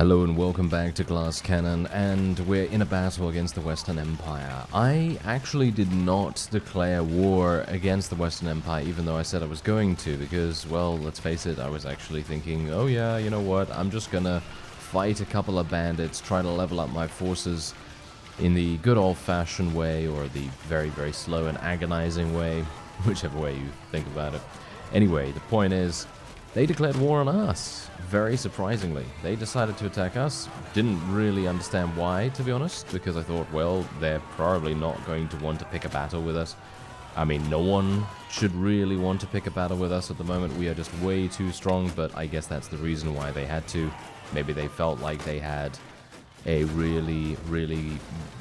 Hello and welcome back to Glass Cannon, and we're in a battle against the Western Empire. I actually did not declare war against the Western Empire, even though I said I was going to, because, well, let's face it, I was actually thinking, oh yeah, you know what, I'm just gonna fight a couple of bandits, try to level up my forces in the good old-fashioned way, or the very, very slow and agonizing way, whichever way you think about it. Anyway, the point is, they declared war on us, very surprisingly. They decided to attack us. Didn't really understand why, to be honest, because I thought, well, they're probably not going to want to pick a battle with us. I mean, no one should really want to pick a battle with us at the moment. We are just way too strong, but I guess that's the reason why they had to. Maybe they felt like they had a really, really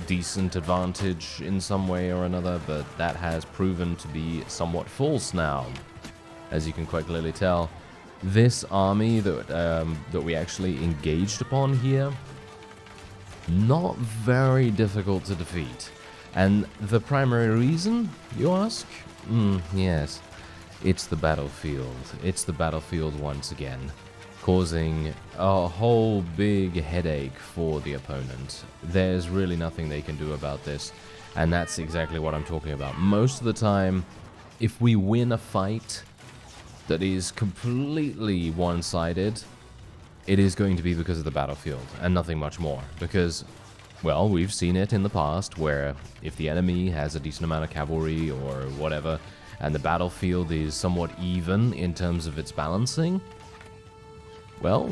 decent advantage in some way or another, but that has proven to be somewhat false now, as you can quite clearly tell. This army that we actually engaged upon here, not very difficult to defeat. And the primary reason, you ask? Yes, it's the battlefield. It's the battlefield once again, causing a whole big headache for the opponent. There's really nothing they can do about this, and that's exactly what I'm talking about. Most of the time, if we win a fight that is completely one-sided, it is going to be because of the battlefield, and nothing much more. Because, well, we've seen it in the past, where if the enemy has a decent amount of cavalry or whatever, and the battlefield is somewhat even in terms of its balancing, well,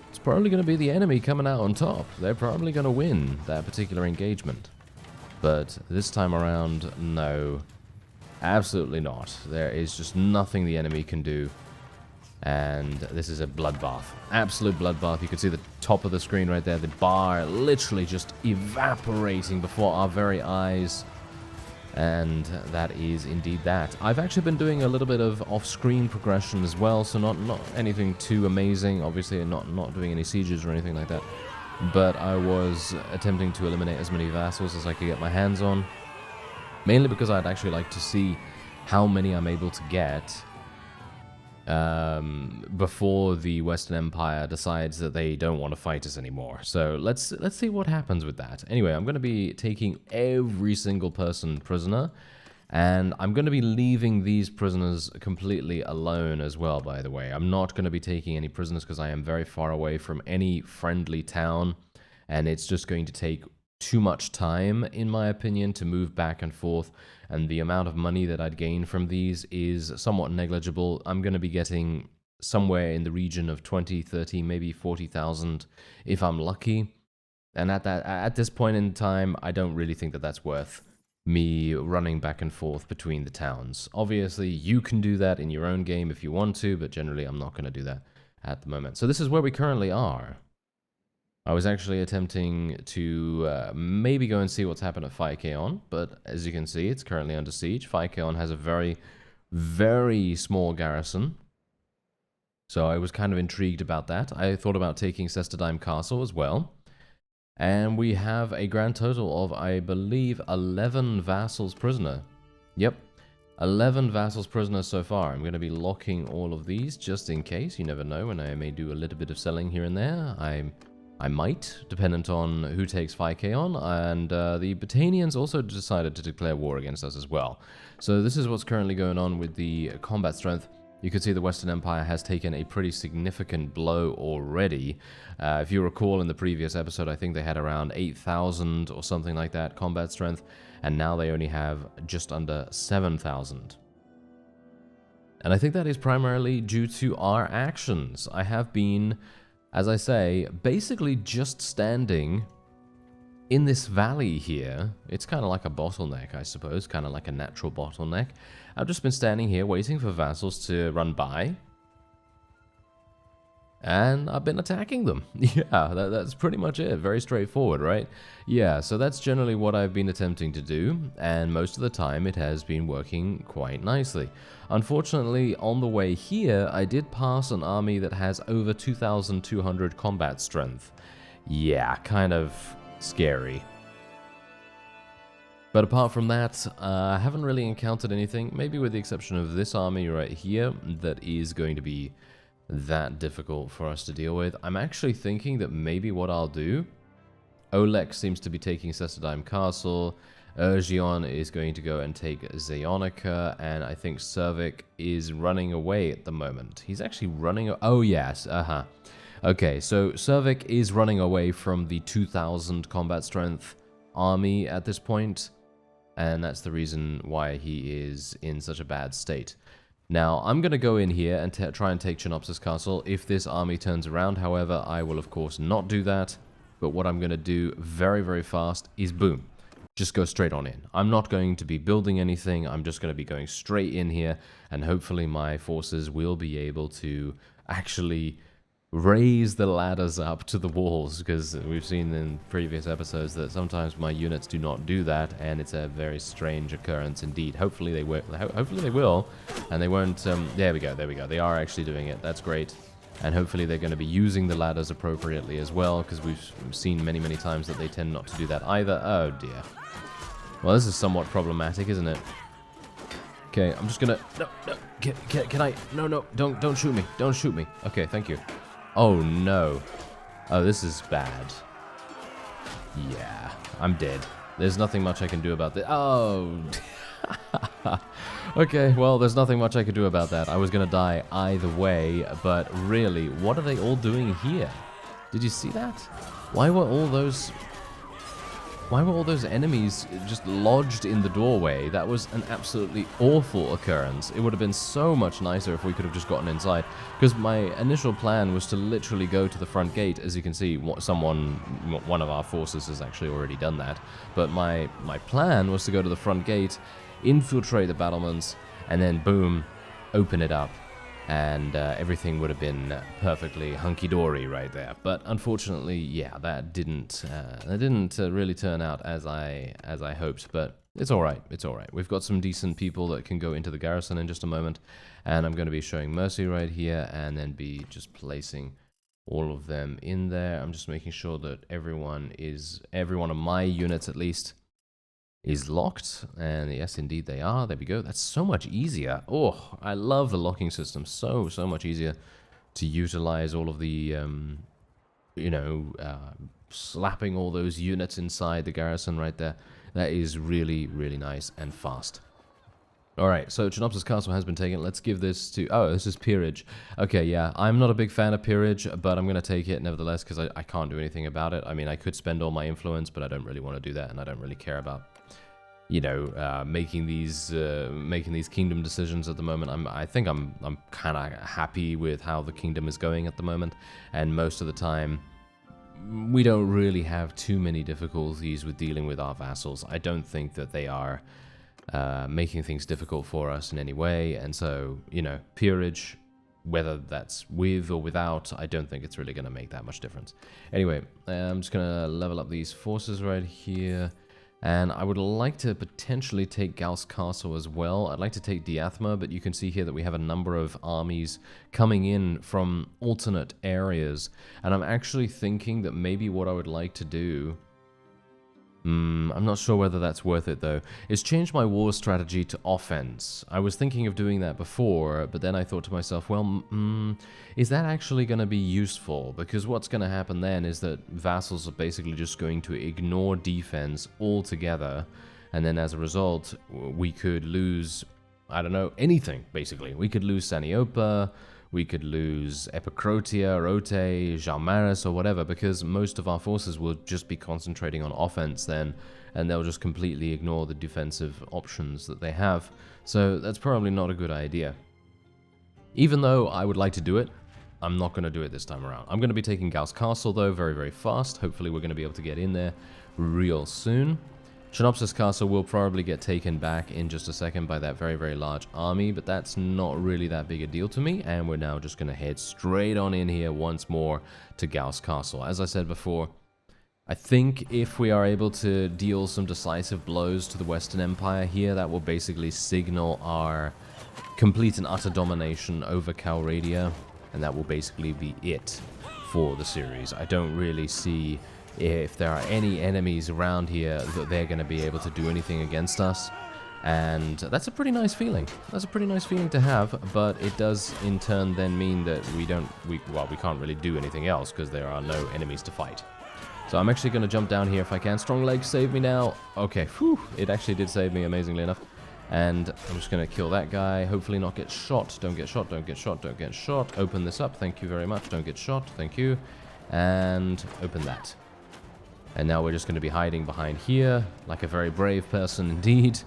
it's probably going to be the enemy coming out on top. They're probably going to win that particular engagement. But this time around, no. Absolutely not. There is just nothing the enemy can do. And this is a bloodbath. Absolute bloodbath. You can see the top of the screen right there. The bar literally just evaporating before our very eyes. And that is indeed that. I've actually been doing a little bit of off-screen progression as well. So not anything too amazing. Obviously not doing any sieges or anything like that. But I was attempting to eliminate as many vassals as I could get my hands on. Mainly because I'd actually like to see how many I'm able to get before the Western Empire decides that they don't want to fight us anymore. So let's see what happens with that. Anyway, I'm going to be taking every single person prisoner, and I'm going to be leaving these prisoners completely alone as well, by the way. I'm not going to be taking any prisoners because I am very far away from any friendly town, and it's just going to take too much time, in my opinion, to move back and forth, and the amount of money that I'd gain from these is somewhat negligible. I'm going to be getting somewhere in the region of 20, 30, maybe 40,000 if I'm lucky. And at this point in time, I don't really think that that's worth me running back and forth between the towns. Obviously, you can do that in your own game if you want to, but generally I'm not going to do that at the moment. So this is where we currently are. I was actually attempting to maybe go and see what's happened at Phykeon, but as you can see, it's currently under siege. Phykeon has a very, very small garrison, so I was kind of intrigued about that. I thought about taking Sestadheim Castle as well, and we have a grand total of, I believe, 11 vassals prisoner. Yep, 11 vassals prisoner so far. I'm going to be locking all of these just in case. You never know, and I may do a little bit of selling here and there. I might, dependent on who takes Phykeon, and the Batanians also decided to declare war against us as well. So this is what's currently going on with the combat strength. You can see the Western Empire has taken a pretty significant blow already. If you recall in the previous episode, I think they had around 8,000 or something like that combat strength, and now they only have just under 7,000. And I think that is primarily due to our actions. I have been, as I say, basically just standing in this valley here. It's kind of like a bottleneck, I suppose, kind of like a natural bottleneck. I've just been standing here waiting for vassals to run by, and I've been attacking them. Yeah, that's pretty much it. Very straightforward, right? Yeah, so that's generally what I've been attempting to do, and most of the time it has been working quite nicely. Unfortunately, on the way here, I did pass an army that has over 2,200 combat strength. Yeah, kind of scary. But apart from that, I haven't really encountered anything, maybe with the exception of this army right here, that is going to be that difficult for us to deal with. I'm actually thinking that maybe what I'll do... Olek seems to be taking Cecidime Castle. Urgion is going to go and take Zeonica, and I think Servic is running away at the moment. He's actually running... Oh, yes, Okay, so Servic is running away from the 2,000 combat strength army at this point, and that's the reason why he is in such a bad state. Now, I'm going to go in here and try and take Chinopsis Castle if this army turns around. However, I will, of course, not do that. But what I'm going to do very, very fast is boom. Just go straight on in. I'm not going to be building anything. I'm just going to be going straight in here. And hopefully my forces will be able to actually raise the ladders up to the walls. Because we've seen in previous episodes that sometimes my units do not do that. And it's a very strange occurrence indeed. Hopefully they will. Hopefully they will. And they won't... there we go. There we go. They are actually doing it. That's great. And hopefully they're going to be using the ladders appropriately as well, because we've seen many, many times that they tend not to do that either. Oh, dear. Well, this is somewhat problematic, isn't it? Okay, I'm just going to... No, can I... No, don't shoot me. Don't shoot me. Okay, thank you. Oh, no. Oh, this is bad. Yeah, I'm dead. There's nothing much I can do about this. Oh, okay, well, there's nothing much I could do about that. I was going to die either way, but really, what are they all doing here? Did you see that? Why were all those enemies just lodged in the doorway? That was an absolutely awful occurrence. It would have been so much nicer if we could have just gotten inside, because my initial plan was to literally go to the front gate. As you can see, one of our forces has actually already done that, but my plan was to go to the front gate, infiltrate the battlements, and then boom, open it up, and everything would have been perfectly hunky-dory right there. But unfortunately, yeah, that didn't really turn out as I hoped. But it's all right. It's all right. We've got some decent people that can go into the garrison in just a moment, and I'm going to be showing Mercy right here, and then be just placing all of them in there. I'm just making sure that every one of my units at least is locked, and yes, indeed they are. There we go. That's so much easier. Oh, I love the locking system. So much easier to utilize all of the, slapping all those units inside the garrison right there. That is really, really nice and fast. Alright, so Chinopsis Castle has been taken. Let's give this to... Oh, this is Peerage. Okay, yeah, I'm not a big fan of Peerage, but I'm going to take it nevertheless, because I can't do anything about it. I mean, I could spend all my influence, but I don't really want to do that, and I don't really care about, making these kingdom decisions at the moment. I think I'm kind of happy with how the kingdom is going at the moment, and most of the time, we don't really have too many difficulties with dealing with our vassals. I don't think that they are... making things difficult for us in any way, and so, peerage, whether that's with or without, I don't think it's really going to make that much difference. Anyway, I'm just going to level up these forces right here, and I would like to potentially take Gaos Castle as well. I'd like to take Diathma, but you can see here that we have a number of armies coming in from alternate areas, and I'm actually thinking that maybe what I would like to do... I'm not sure whether that's worth it though, is change my war strategy to offense. I was thinking of doing that before, but then I thought to myself, well, is that actually going to be useful? Because what's going to happen then is that vassals are basically just going to ignore defense altogether, and then as a result, we could lose, I don't know, anything, basically. We could lose Saniopa, we could lose Epicrotia, Rote, Jalmaris, or whatever, because most of our forces will just be concentrating on offense then, and they'll just completely ignore the defensive options that they have. So that's probably not a good idea. Even though I would like to do it, I'm not going to do it this time around. I'm going to be taking Gaos Castle, though, very, very fast. Hopefully we're going to be able to get in there real soon. Chinopsis Castle will probably get taken back in just a second by that very, very large army, but that's not really that big a deal to me, and we're now just going to head straight on in here once more to Gaos Castle. As I said before, I think if we are able to deal some decisive blows to the Western Empire here, that will basically signal our complete and utter domination over Calradia, and that will basically be it for the series. I don't really see... if there are any enemies around here that they're going to be able to do anything against us. And that's a pretty nice feeling. That's a pretty nice feeling to have, but it does in turn then mean that we can't really do anything else because there are no enemies to fight. So I'm actually going to jump down here if I can. Strong legs, save me now. Okay, whew, it actually did save me amazingly enough. And I'm just going to kill that guy. Hopefully not get shot. Don't get shot, don't get shot, don't get shot. Open this up, thank you very much. Don't get shot, thank you. And open that. And now we're just going to be hiding behind here, like a very brave person indeed.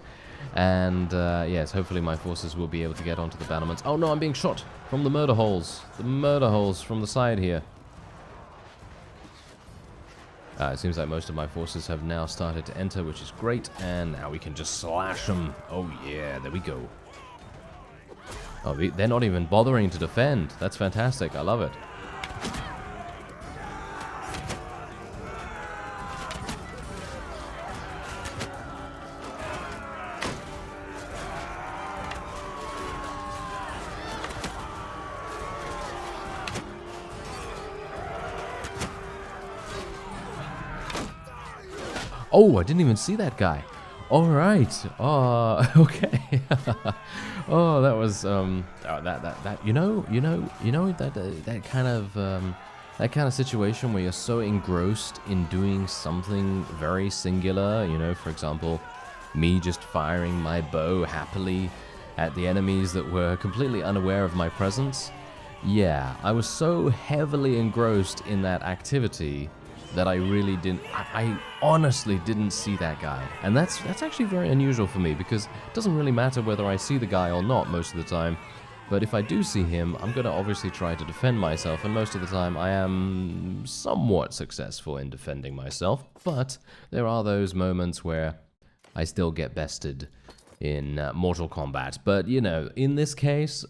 And yes, hopefully my forces will be able to get onto the battlements. Oh no, I'm being shot from the murder holes. The murder holes from the side here. It seems like most of my forces have now started to enter, which is great. And now we can just slash them. Oh yeah, there we go. Oh, they're not even bothering to defend. That's fantastic. I love it. Oh, I didn't even see that guy. All right. Oh, okay. Oh, that was that that kind of situation where you're so engrossed in doing something very singular. You know, for example, me just firing my bow happily at the enemies that were completely unaware of my presence. Yeah, I was so heavily engrossed in that activity that I really didn't, I honestly didn't see that guy. And that's actually very unusual for me, because it doesn't really matter whether I see the guy or not most of the time. But if I do see him, I'm going to obviously try to defend myself, and most of the time I am somewhat successful in defending myself. But there are those moments where I still get bested in Mortal Kombat. But, you know, in this case,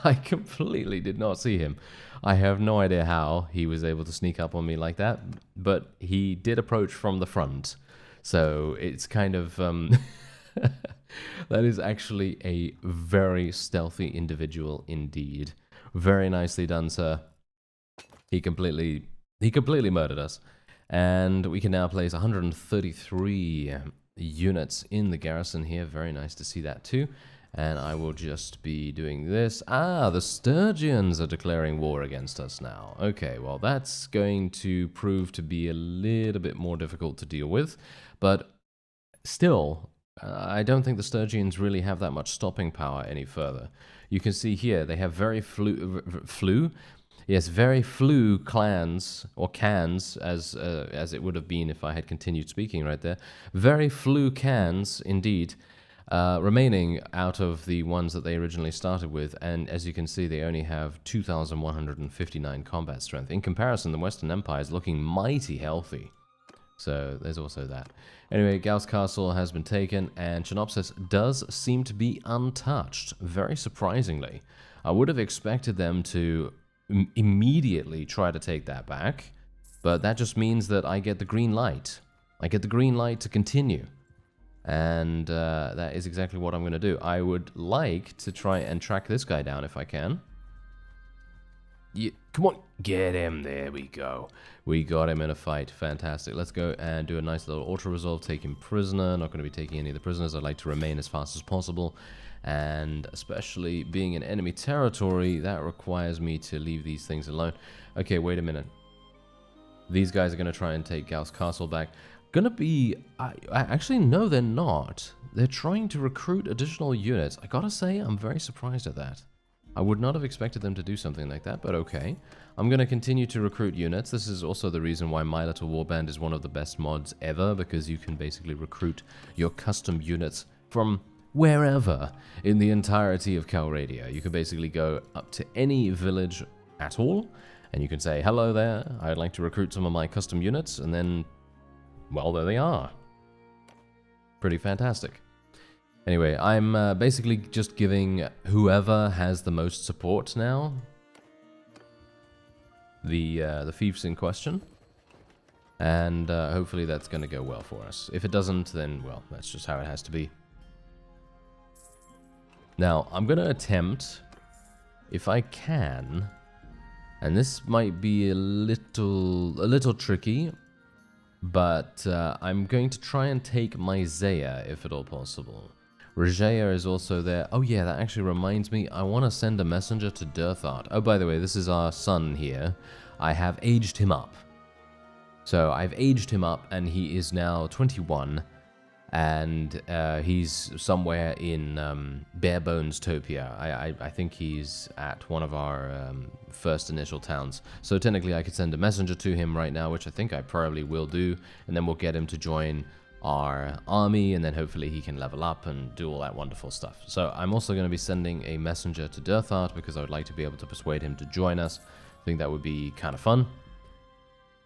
I completely did not see him. I have no idea how he was able to sneak up on me like that, but he did approach from the front. So it's kind of... that is actually a very stealthy individual indeed. Very nicely done, sir. He completely murdered us. And we can now place 133 units in the garrison here. Very nice to see that too. And I will just be doing this. Ah, the Sturgians are declaring war against us now. Okay, well, that's going to prove to be a little bit more difficult to deal with. But still, I don't think the Sturgians really have that much stopping power any further. You can see here, they have very very flew clans, or cans, as it would have been if I had continued speaking right there. Very flew cans, indeed. Remaining out of the ones that they originally started with, and as you can see, they only have 2,159 combat strength. In comparison, the Western Empire is looking mighty healthy. So there's also that. Anyway, Gaos Castle has been taken, and Chinopsis does seem to be untouched, very surprisingly. I would have expected them to immediately try to take that back, but that just means that I get the green light. I get the green light to continue. And that is exactly what I'm going to do. I would like to try and track this guy down if I can. Yeah, come on, get him. There we go. We got him in a fight. Fantastic. Let's go and do a nice little auto-resolve. Take him prisoner. Not going to be taking any of the prisoners. I'd like to remain as fast as possible. And especially being in enemy territory, that requires me to leave these things alone. Okay, wait a minute. These guys are going to try and take Gaos Castle back. Gonna be... actually, no, they're not. They're trying to recruit additional units. I gotta say, I'm very surprised at that. I would not have expected them to do something like that, but okay. I'm gonna continue to recruit units. This is also the reason why My Little Warband is one of the best mods ever, because you can basically recruit your custom units from wherever in the entirety of Calradia. You can basically go up to any village at all, and you can say, hello there, I'd like to recruit some of my custom units, and then... well, there they are. Pretty fantastic. Anyway, I'm basically just giving whoever has the most support now the fiefs in question. And hopefully that's going to go well for us. If it doesn't, then, well, that's just how it has to be. Now, I'm going to attempt, if I can, and this might be a little tricky, but I'm going to try and take Myzea, if at all possible. Regea is also there. Oh yeah, that actually reminds me, I want to send a messenger to Dirthart. Oh, by the way, this is our son here. I have aged him up. So I've aged him up, and he is now 21, and he's somewhere in Bare Bones Topia. I think he's at one of our first initial towns. So technically I could send a messenger to him right now, which I think I probably will do, and then we'll get him to join our army, and then hopefully he can level up and do all that wonderful stuff. So I'm also going to be sending a messenger to Dirthart because I would like to be able to persuade him to join us. I think that would be kind of fun.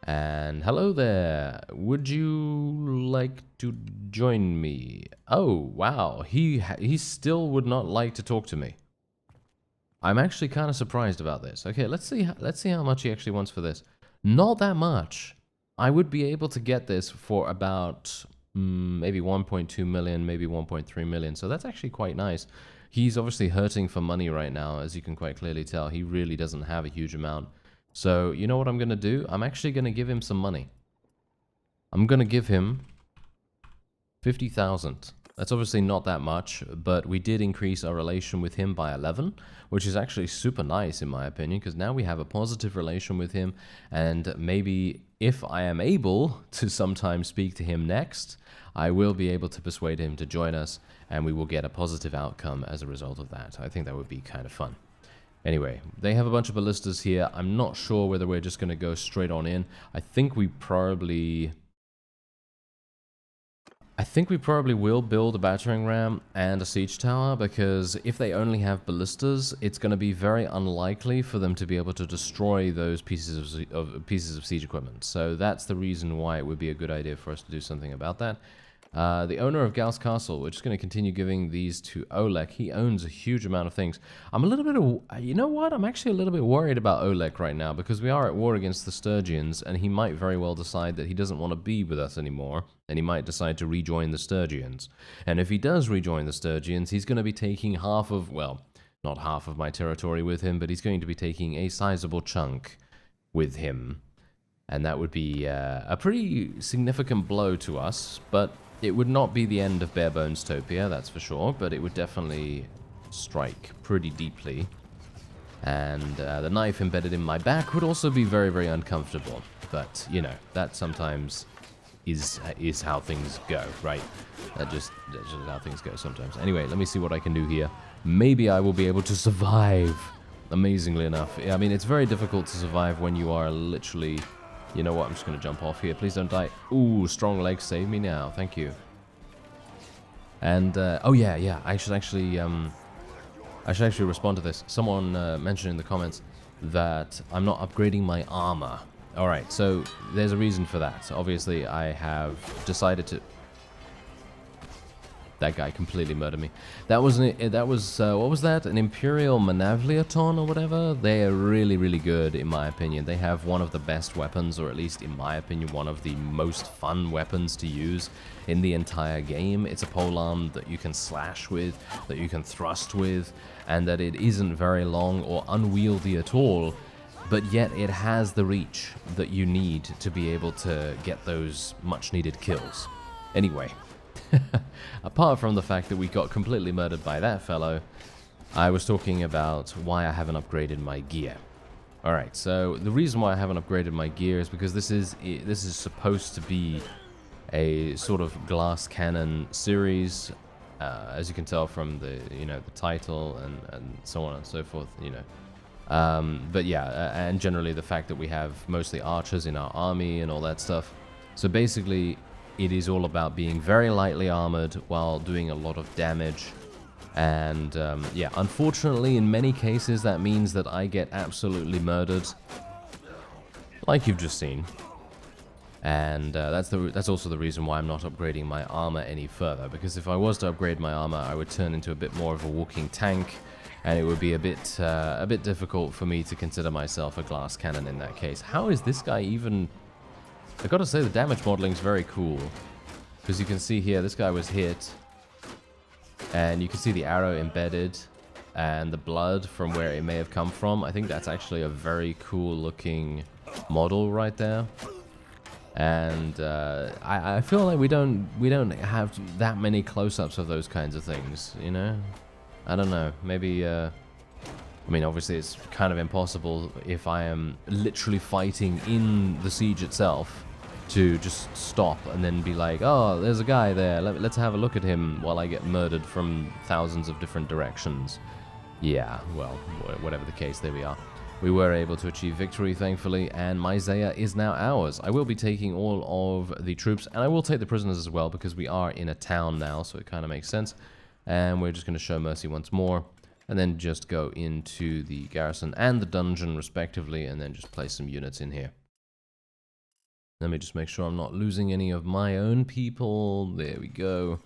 And hello there, would you like to join me? Oh wow, he still would not like to talk to me. I'm actually kind of surprised about this. Okay, let's see how much he actually wants for this. Not that much. I would be able to get this for about maybe 1.2 million, maybe 1.3 million. So that's actually quite nice. He's obviously hurting for money right now, as you can quite clearly tell. He really doesn't have a huge amount. So you know what I'm going to do? I'm actually going to give him some money. I'm going to give him 50,000. That's obviously not that much, but we did increase our relation with him by 11, which is actually super nice in my opinion, because now we have a positive relation with him, and maybe if I am able to sometime speak to him next, I will be able to persuade him to join us, and we will get a positive outcome as a result of that. I think that would be kind of fun. Anyway, they have a bunch of ballistas here. I'm not sure whether we're just going to go straight on in. I think we probably will build a battering ram and a siege tower, because if they only have ballistas, it's going to be very unlikely for them to be able to destroy those pieces of siege equipment. So that's the reason why it would be a good idea for us to do something about that. The owner of Gaos Castle, we're just going to continue giving these to Olek. He owns a huge amount of things. I'm a little bit, you know what? I'm actually a little bit worried about Olek right now, because we are at war against the Sturgians, and he might very well decide that he doesn't want to be with us anymore, and he might decide to rejoin the Sturgians. And if he does rejoin the Sturgians, he's going to be taking half of, well, not half of my territory with him, but he's going to be taking a sizable chunk with him. And that would be a pretty significant blow to us, but it would not be the end of Bare Bones Topia, that's for sure, but it would definitely strike pretty deeply. And the knife embedded in my back would also be very, very uncomfortable. But, you know, that sometimes is how things go, right? That's just how things go sometimes. Anyway, let me see what I can do here. Maybe I will be able to survive, amazingly enough. I mean, it's very difficult to survive when you are literally... You know what, I'm just going to jump off here. Please don't die. Ooh, strong legs, save me now. Thank you. And, oh yeah, I should actually respond to this. Someone mentioned in the comments that I'm not upgrading my armor. Alright, so there's a reason for that. So obviously, I have decided to... That guy completely murdered me. That was what was that? An Imperial Manavliaton or whatever? They are really, really good in my opinion. They have one of the best weapons, or at least in my opinion, one of the most fun weapons to use in the entire game. It's a polearm that you can slash with, that you can thrust with, and that it isn't very long or unwieldy at all, but yet it has the reach that you need to be able to get those much needed kills. Anyway. Apart from the fact that we got completely murdered by that fellow, I was talking about why I haven't upgraded my gear. Alright, so the reason why I haven't upgraded my gear is because this is supposed to be a sort of glass cannon series, as you can tell from the the title and so on and so forth, but yeah, and generally the fact that we have mostly archers in our army and all that stuff. So basically, it is all about being very lightly armored while doing a lot of damage. And yeah, unfortunately, in many cases, that means that I get absolutely murdered, like you've just seen. And that's also the reason why I'm not upgrading my armor any further, because if I was to upgrade my armor, I would turn into a bit more of a walking tank, and it would be a bit difficult for me to consider myself a glass cannon in that case. How is this guy even... I gotta say, the damage modeling is very cool, because you can see here, this guy was hit, and you can see the arrow embedded, and the blood from where it may have come from. I think that's actually a very cool looking model right there. And I feel like we don't have that many close-ups of those kinds of things, you know? I don't know, maybe I mean, obviously it's kind of impossible if I am literally fighting in the siege itself to just stop and then be like, oh, there's a guy there, let's have a look at him while I get murdered from thousands of different directions. Yeah, well, whatever the case, there we are. We were able to achieve victory, thankfully, and Myzaya is now ours. I will be taking all of the troops, and I will take the prisoners as well, because we are in a town now, so it kind of makes sense. And we're just going to show mercy once more, and then just go into the garrison and the dungeon, respectively, and then just place some units in here. Let me just make sure I'm not losing any of my own people. There we go.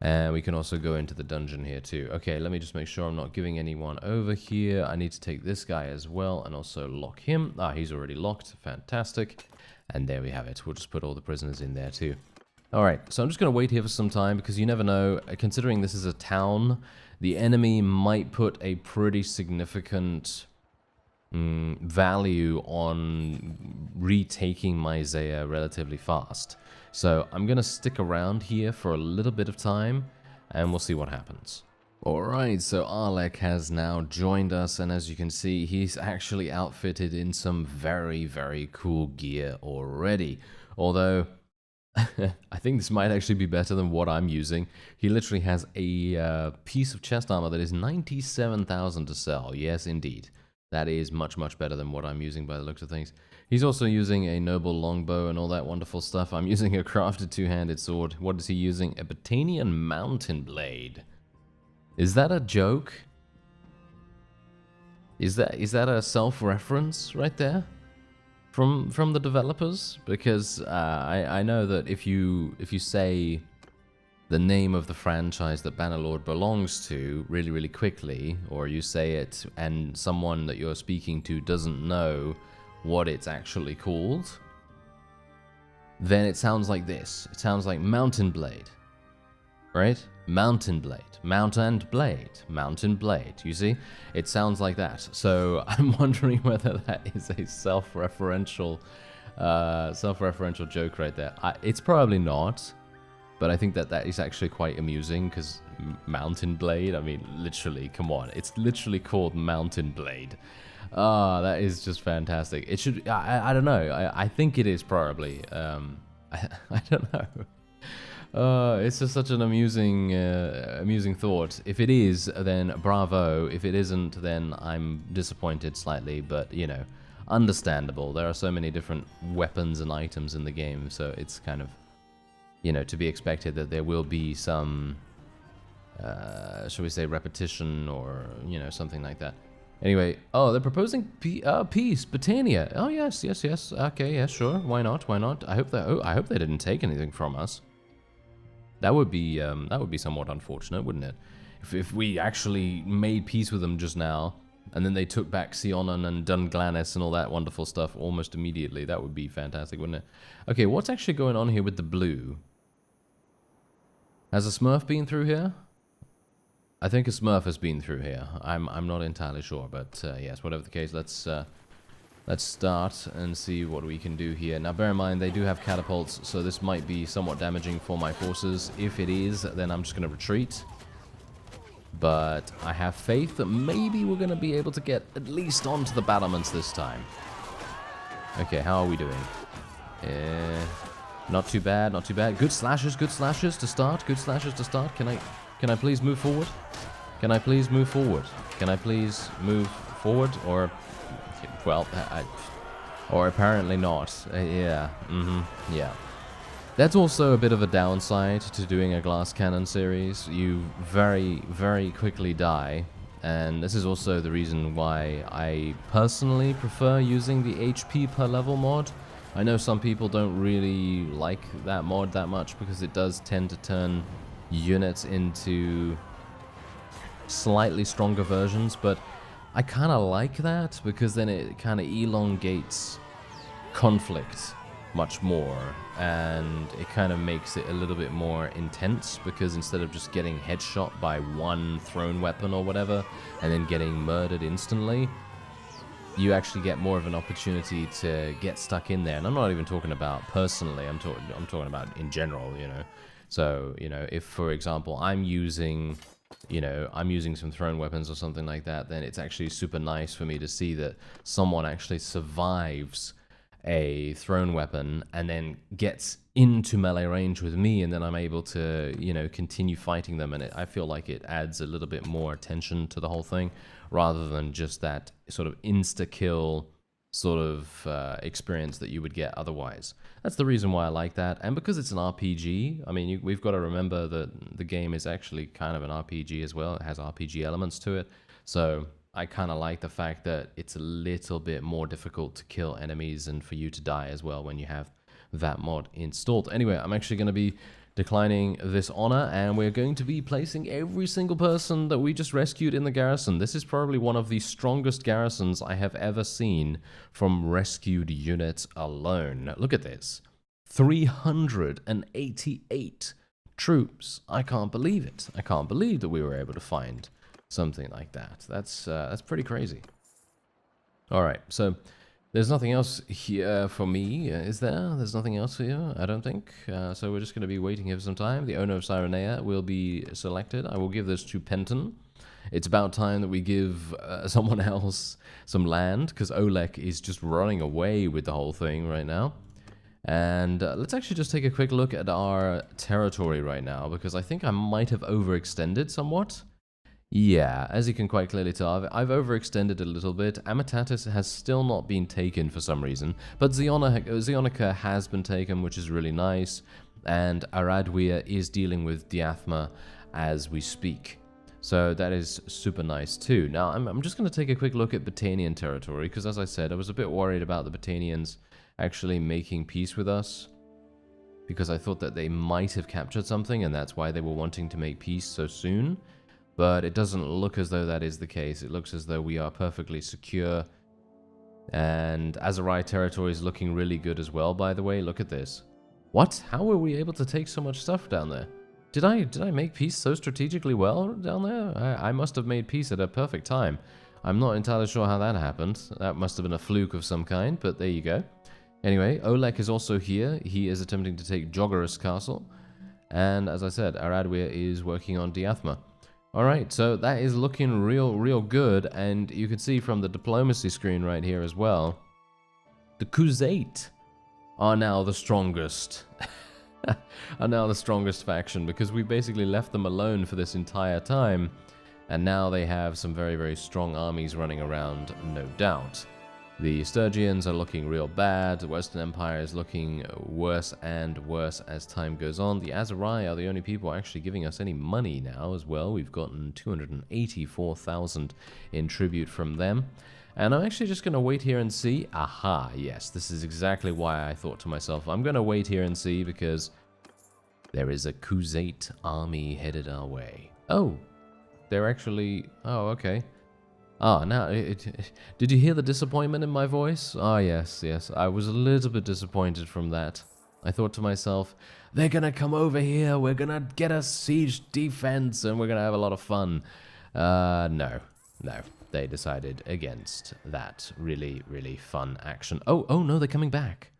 And we can also go into the dungeon here too. Okay, let me just make sure I'm not giving anyone over here. I need to take this guy as well and also lock him. Ah, he's already locked. Fantastic. And there we have it. We'll just put all the prisoners in there too. Alright, so I'm just going to wait here for some time because you never know. Considering this is a town, the enemy might put a pretty significant value on retaking Myzaya relatively fast. So I'm going to stick around here for a little bit of time, and we'll see what happens. Alright, so Olek has now joined us, and as you can see, he's actually outfitted in some very, very cool gear already. Although, I think this might actually be better than what I'm using. He literally has a piece of chest armor that is 97,000 to sell. Yes, indeed. That is much, much better than what I'm using by the looks of things. He's also using a noble longbow and all that wonderful stuff. I'm using a crafted two-handed sword. What is he using? A Botanian mountain blade. Is that a joke? Is that a self-reference right there from the developers? Because I know that if you say the name of the franchise that Bannerlord belongs to really, really quickly, or you say it and someone that you're speaking to doesn't know what it's actually called, then it sounds like this. It sounds like Mountain Blade, right? Mountain Blade, Mount and Blade, Mountain Blade. You see? It sounds like that. So I'm wondering whether that is a self-referential joke right there. It's probably not. But I think that is actually quite amusing, because Mountain Blade, I mean, literally, come on. It's literally called Mountain Blade. Ah, that is just fantastic. It should, I don't know. I think it is probably. I don't know. It's just such an amusing thought. If it is, then bravo. If it isn't, then I'm disappointed slightly, but, you know, understandable. There are so many different weapons and items in the game, so it's kind of, you know, to be expected that there will be some, shall we say, repetition or, you know, something like that. Anyway, oh, they're proposing peace, Britannia. Oh, yes. Okay, yeah, sure. Why not? I hope they didn't take anything from us. That would be somewhat unfortunate, wouldn't it? If we actually made peace with them just now, and then they took back Sionon and Dunglanis and all that wonderful stuff almost immediately, that would be fantastic, wouldn't it? Okay, what's actually going on here with the blue? Has a Smurf been through here? I think a Smurf has been through here. I'm not entirely sure, but yes, whatever the case, let's start and see what we can do here. Now, bear in mind, they do have catapults, so this might be somewhat damaging for my forces. If it is, then I'm just going to retreat. But I have faith that maybe we're going to be able to get at least onto the battlements this time. Okay, how are we doing? Not too bad, not too bad. Good slashes to start. Good slashes to start. Can I please move forward? Can I please move forward? Can I please move forward? Or, well, or apparently not. Yeah. Yeah. That's also a bit of a downside to doing a glass cannon series. You very, very quickly die. And this is also the reason why I personally prefer using the HP per level mod. I know some people don't really like that mod that much because it does tend to turn units into slightly stronger versions, but I kind of like that because then it kind of elongates conflict much more, and it kind of makes it a little bit more intense, because instead of just getting headshot by one thrown weapon or whatever and then getting murdered instantly, you actually get more of an opportunity to get stuck in there. And I'm not even talking about personally, I'm talking about in general, you know. So, you know, if, for example, I'm using some thrown weapons or something like that, then it's actually super nice for me to see that someone actually survives a thrown weapon and then gets into melee range with me, and then I'm able to, you know, continue fighting them. And I feel like it adds a little bit more attention to the whole thing, rather than just that sort of insta-kill sort of experience that you would get otherwise. That's the reason why I like that. And because it's an RPG, I mean, we've got to remember that the game is actually kind of an RPG as well. It has RPG elements to it. So I kind of like the fact that it's a little bit more difficult to kill enemies and for you to die as well when you have that mod installed. Anyway, I'm actually going to be declining this honor, and we're going to be placing every single person that we just rescued in the garrison. This is probably one of the strongest garrisons I have ever seen from rescued units alone. Look at this. 388 troops. I can't believe it. I can't believe that we were able to find something like that. That's pretty crazy. All right, so there's nothing else here for me, is there? There's nothing else here, I don't think. So we're just going to be waiting here for some time. The owner of Cyrenea will be selected. I will give this to Penton. It's about time that we give someone else some land, because Olek is just running away with the whole thing right now. And let's actually just take a quick look at our territory right now, because I think I might have overextended somewhat. Yeah, as you can quite clearly tell, I've overextended a little bit. Amitatis has still not been taken for some reason, but Zionica has been taken, which is really nice, and Aradwir is dealing with Diathma as we speak. So that is super nice too. Now, I'm just going to take a quick look at Batanian territory, because as I said, I was a bit worried about the Batanians actually making peace with us, because I thought that they might have captured something, and that's why they were wanting to make peace so soon. But it doesn't look as though that is the case. It looks as though we are perfectly secure. And Azerai territory is looking really good as well, by the way. Look at this. What? How were we able to take so much stuff down there? Did I make peace so strategically well down there? I must have made peace at a perfect time. I'm not entirely sure how that happened. That must have been a fluke of some kind, but there you go. Anyway, Olek is also here. He is attempting to take Joggerus Castle. And as I said, Aradwir is working on Diathma. Alright, so that is looking real good, and you can see from the diplomacy screen right here as well, the Khuzait are now the strongest. Are now the strongest faction, because we basically left them alone for this entire time, and now they have some very strong armies running around, no doubt. The Sturgians are looking real bad. The Western Empire is looking worse and worse as time goes on. The Azerai are the only people actually giving us any money now as well. We've gotten 284,000 in tribute from them. And I'm actually just going to wait here and see. Aha, yes, this is exactly why I thought to myself, I'm going to wait here and see, because there is a Khuzait army headed our way. Oh, they're actually... Oh, okay. Ah, now, did you hear the disappointment in my voice? Ah, yes, I was a little bit disappointed from that. I thought to myself, they're gonna come over here, we're gonna get a siege defense, and we're gonna have a lot of fun. No, they decided against that really fun action. Oh no, they're coming back.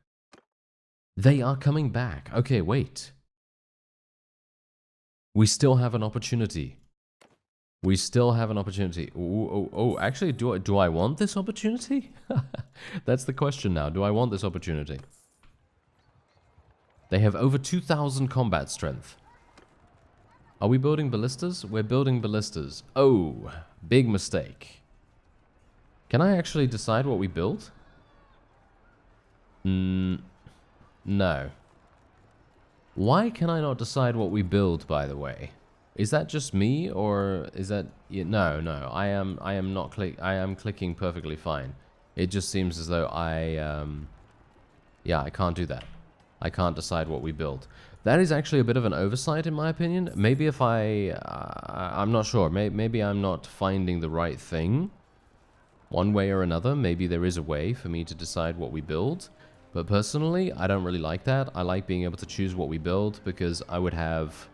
They are coming back. Okay, wait. We still have an opportunity. We still have an opportunity. Oh, actually, do I want this opportunity? That's the question now. Do I want this opportunity? They have over 2,000 combat strength. Are we building ballistas? We're building ballistas. Oh, big mistake. Can I actually decide what we build? No. Why can I not decide what we build, by the way? Is that just me, or is that... No, I am not I am clicking perfectly fine. It just seems as though yeah, I can't do that. I can't decide what we build. That is actually a bit of an oversight, in my opinion. Maybe if I'm not sure. Maybe I'm not finding the right thing. One way or another, maybe there is a way for me to decide what we build. But personally, I don't really like that. I like being able to choose what we build, because I would have...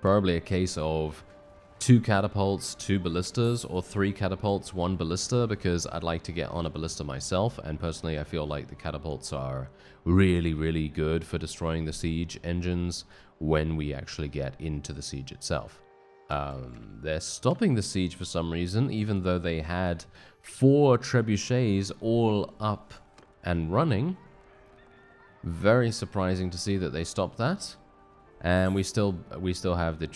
probably a case of 2 catapults, 2 ballistas, or 3 catapults, 1 ballista, because I'd like to get on a ballista myself, and personally I feel like the catapults are really, really good for destroying the siege engines when we actually get into the siege itself. They're stopping the siege for some reason, even though they had 4 trebuchets all up and running. Very surprising to see that they stopped that. And we still have the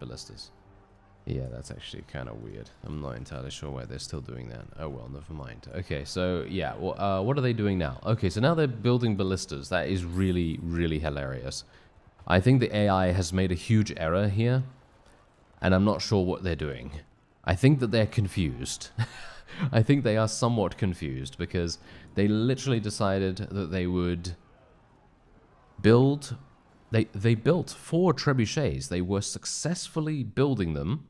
ballistas. Yeah, that's actually kind of weird. I'm not entirely sure why they're still doing that. Oh well, never mind. Okay, so yeah, well, what are they doing now? Okay, so now they're building ballistas. That is really, really hilarious. I think the AI has made a huge error here, and I'm not sure what they're doing. I think that they're confused. I think they are somewhat confused because they literally decided that they would build. They built 4 trebuchets. They were successfully building them.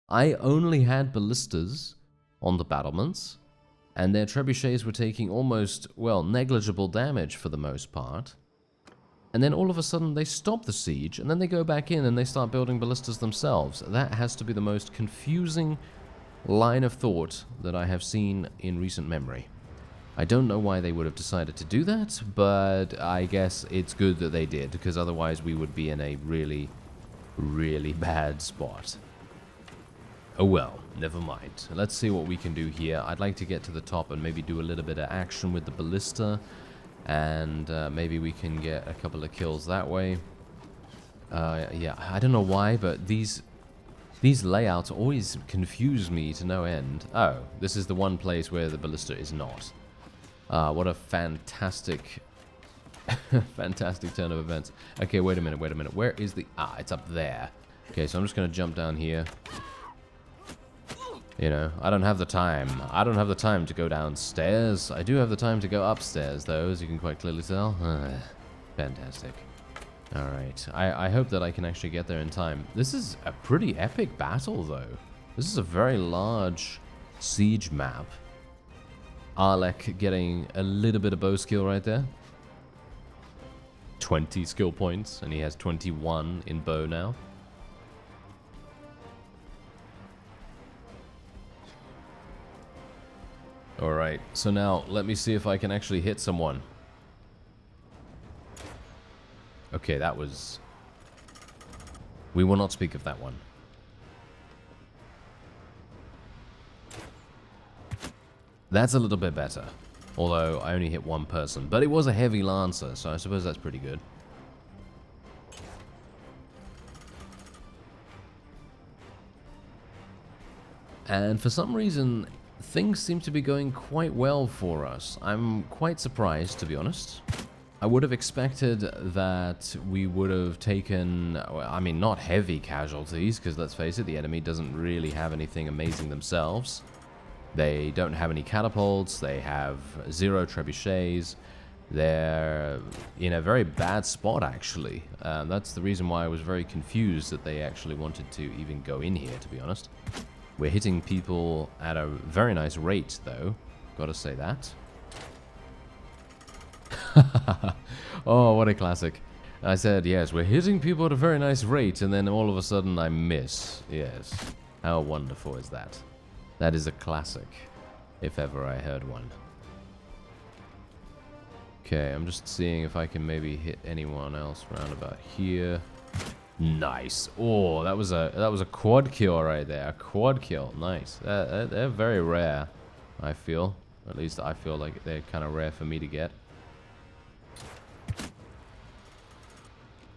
I only had ballistas on the battlements, and their trebuchets were taking almost, well, negligible damage for the most part. And then all of a sudden they stop the siege, and then they go back in and they start building ballistas themselves. That has to be the most confusing line of thought that I have seen in recent memory. I don't know why they would have decided to do that, but I guess it's good that they did, because otherwise we would be in a really, really bad spot. Oh well, never mind. Let's see what we can do here. I'd like to get to the top and maybe do a little bit of action with the ballista, and maybe we can get a couple of kills that way. Yeah, I don't know why, but these layouts always confuse me to no end. Oh, this is the one place where the ballista is not. What a fantastic, fantastic turn of events. Okay, wait a minute. Where is the... Ah, it's up there. Okay, so I'm just going to jump down here. You know, I don't have the time. I don't have the time to go downstairs. I do have the time to go upstairs, though, as you can quite clearly tell. Fantastic. Alright, I hope that I can actually get there in time. This is a pretty epic battle, though. This is a very large siege map. Olek getting a little bit of bow skill right there. 20 skill points, and he has 21 in bow now. Alright, so now let me see if I can actually hit someone. Okay, that was... We will not speak of that one. That's a little bit better. Although, I only hit 1 person. But it was a heavy lancer, so I suppose that's pretty good. And for some reason, things seem to be going quite well for us. I'm quite surprised, to be honest. I would have expected that we would have taken, I mean, not heavy casualties, because let's face it, the enemy doesn't really have anything amazing themselves. They don't have any catapults, they have 0 trebuchets. They're in a very bad spot, actually. That's the reason why I was very confused that they actually wanted to even go in here, to be honest. We're hitting people at a very nice rate, though. Gotta say that. Oh, what a classic. I said, yes, we're hitting people at a very nice rate, and then all of a sudden I miss. Yes. How wonderful is that? That is a classic, if ever I heard one. Okay, I'm just seeing if I can maybe hit anyone else around about here. Nice. Oh, that was a quad kill right there. A quad kill. Nice. They're very rare, I feel. At least I feel like they're kind of rare for me to get.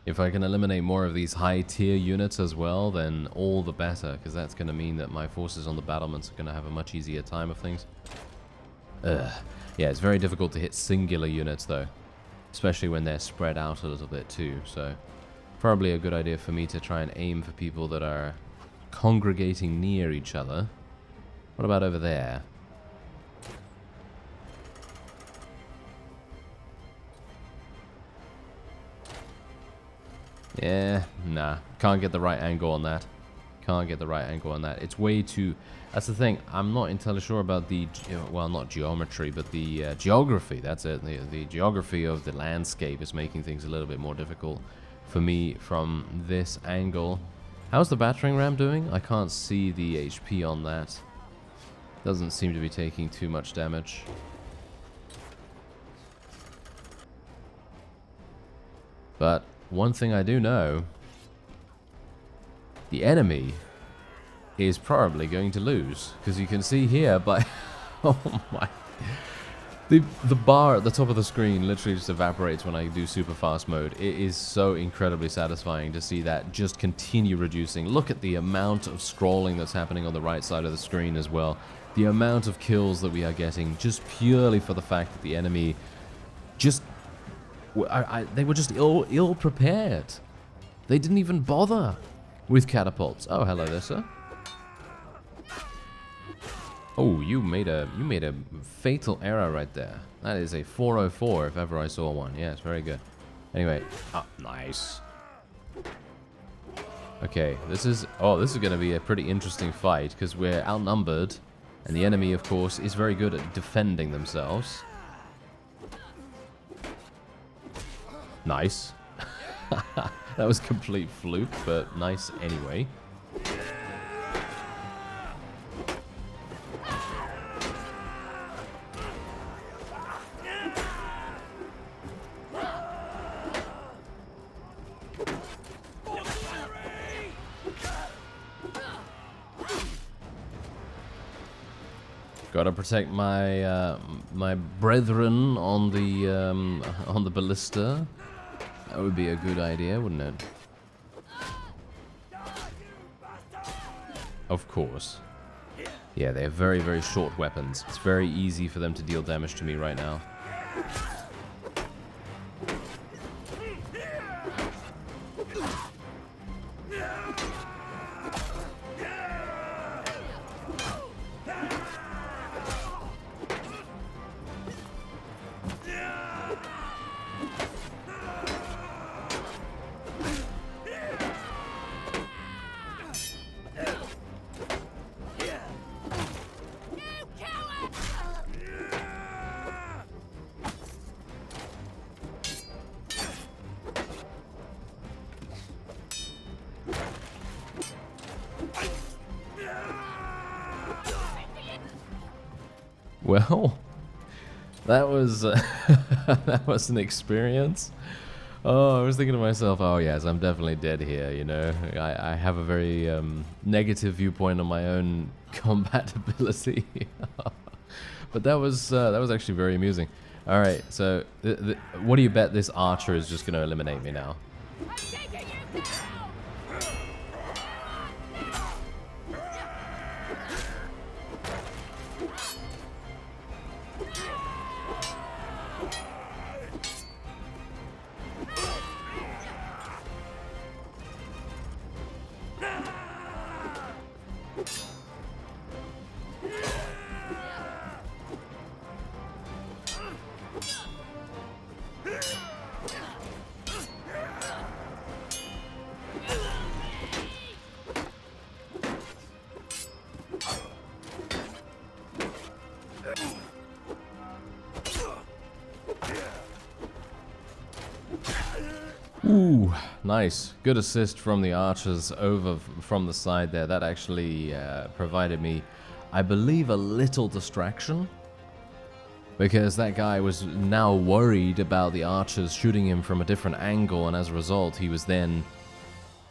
If I can eliminate more of these high tier units as well, then all the better, because that's going to mean that my forces on the battlements are going to have a much easier time of things. Yeah, it's very difficult to hit singular units though, especially when they're spread out a little bit too, so probably a good idea for me to try and aim for people that are congregating near each other. What about over there? Yeah, nah. Can't get the right angle on that. Can't get the right angle on that. It's way too... That's the thing. I'm not entirely sure about the... Well, not geometry, but the geography. That's it. The geography of the landscape is making things a little bit more difficult for me from this angle. How's the battering ram doing? I can't see the HP on that. Doesn't seem to be taking too much damage. But one thing I do know, the enemy is probably going to lose. Because you can see here by... oh my... The bar at the top of the screen literally just evaporates when I do super fast mode. It is so incredibly satisfying to see that just continue reducing. Look at the amount of scrolling that's happening on the right side of the screen as well. The amount of kills that we are getting just purely for the fact that the enemy just... they were just ill prepared. They didn't even bother with catapults. Oh, hello there, sir. Oh, you made a fatal error right there. That is a 404 if ever I saw one. Yes, very good. Anyway, nice. Okay, this is going to be a pretty interesting fight because we're outnumbered, and the enemy, of course, is very good at defending themselves. Nice. That was complete fluke, but nice anyway. Gotta protect my my brethren on the ballista. That would be a good idea, wouldn't it? Of course. Yeah, they have very, very short weapons. It's very easy for them to deal damage to me right now. Well, that was that was an experience. Oh, I was thinking to myself, oh yes, I'm definitely dead here, you know. I have a very negative viewpoint on my own combat ability. But that was actually very amusing. All right, so what do you bet this archer is just going to eliminate me now? Ooh, nice. Good assist from the archers over from the side there. That actually provided me, I believe, a little distraction. Because that guy was now worried about the archers shooting him from a different angle, and as a result, he was then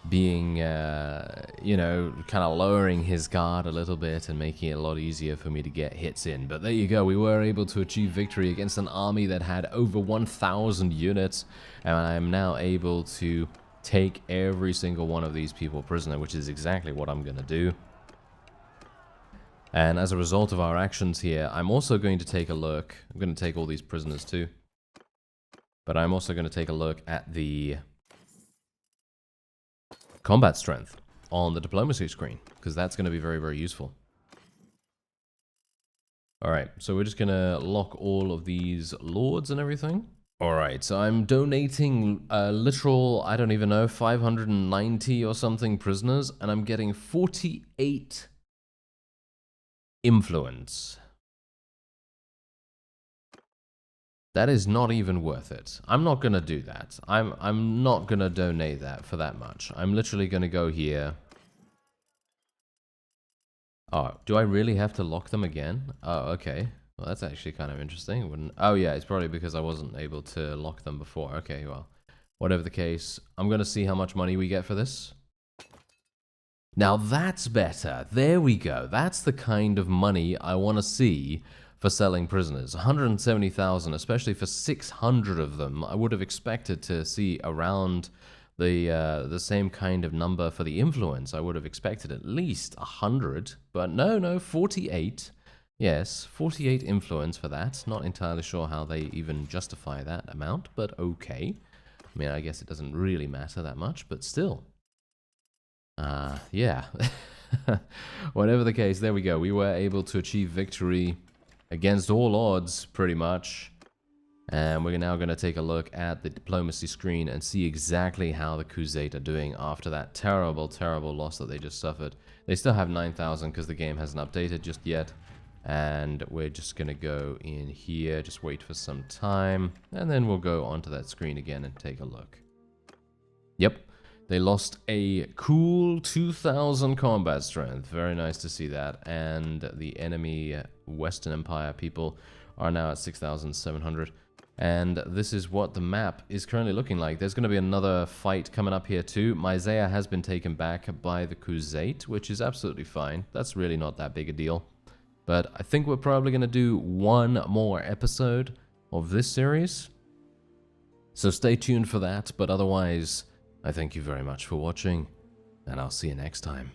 being, you know, kind of lowering his guard a little bit and making it a lot easier for me to get hits in. But there you go, we were able to achieve victory against an army that had over 1,000 units, and I am now able to take every single one of these people prisoner, which is exactly what I'm going to do. And as a result of our actions here, I'm also going to take a look. I'm going to take all these prisoners too. But I'm also going to take a look at the combat strength on the diplomacy screen, because that's going to be very, very useful. Alright, so we're just going to lock all of these lords and everything. Alright, so I'm donating a literal, I don't even know, 590 or something prisoners, and I'm getting 48 influence. That is not even worth it. I'm not gonna do that. I'm not gonna donate that for that much. I'm literally gonna go here, Oh, do I really have to lock them again? Oh, okay. Well, that's actually kind of interesting. Wouldn't... Oh, yeah, it's probably because I wasn't able to lock them before. Okay, well, whatever the case, I'm going to see how much money we get for this. Now that's better. There we go. That's the kind of money I want to see for selling prisoners. 170,000, especially for 600 of them. I would have expected to see around the same kind of number for the influence. I would have expected at least 100, but no, 48. Yes, 48 influence for that. Not entirely sure how they even justify that amount, but okay. I mean, I guess it doesn't really matter that much, but still. Yeah. Whatever the case, there we go. We were able to achieve victory against all odds, pretty much. And we're now going to take a look at the diplomacy screen and see exactly how the Crusade are doing after that terrible, terrible loss that they just suffered. They still have 9,000 because the game hasn't updated just yet. And we're just going to go in here, just wait for some time, and then we'll go onto that screen again and take a look. Yep. They lost a cool 2,000 combat strength. Very nice to see that. And the enemy Western Empire people are now at 6,700. And this is what the map is currently looking like. There's going to be another fight coming up here too. Myzea has been taken back by the Crusade, which is absolutely fine. That's really not that big a deal. But I think we're probably going to do one more episode of this series. So stay tuned for that. But otherwise, I thank you very much for watching, and I'll see you next time.